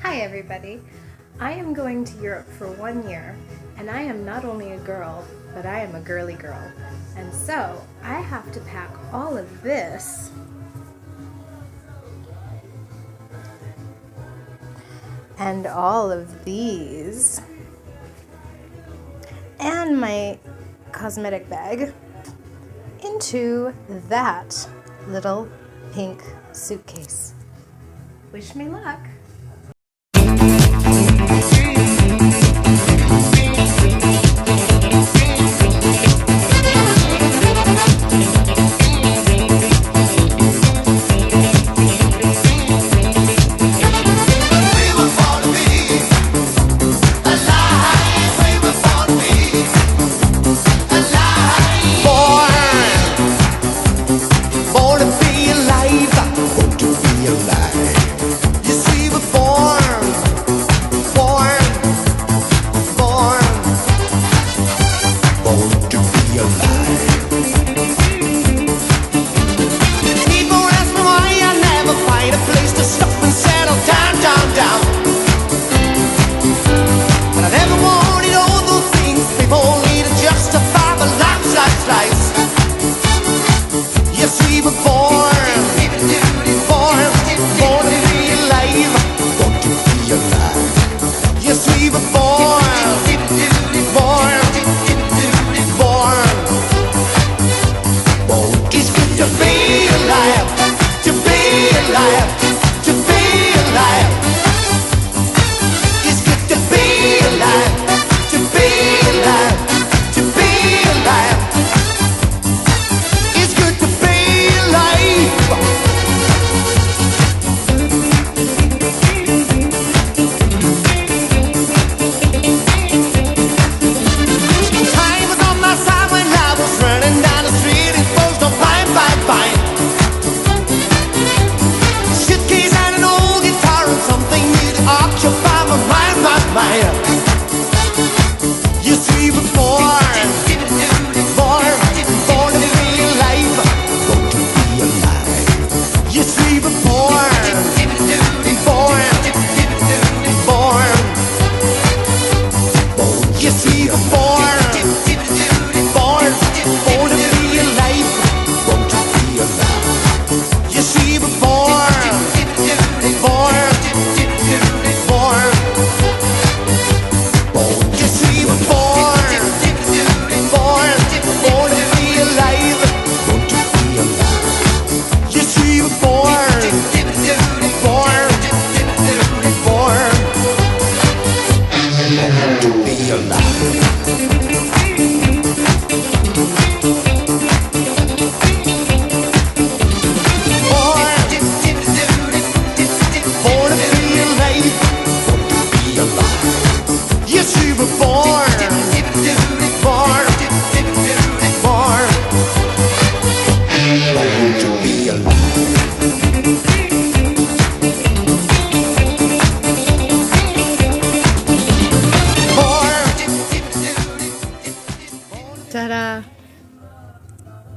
Hi everybody! I am going to Europe for 1 year, and I am not only a girl, but I am a girly girl. And so, I have to pack all of this and all of these and my cosmetic bag into that little pink suitcase. Wish me luck! Yes, we were born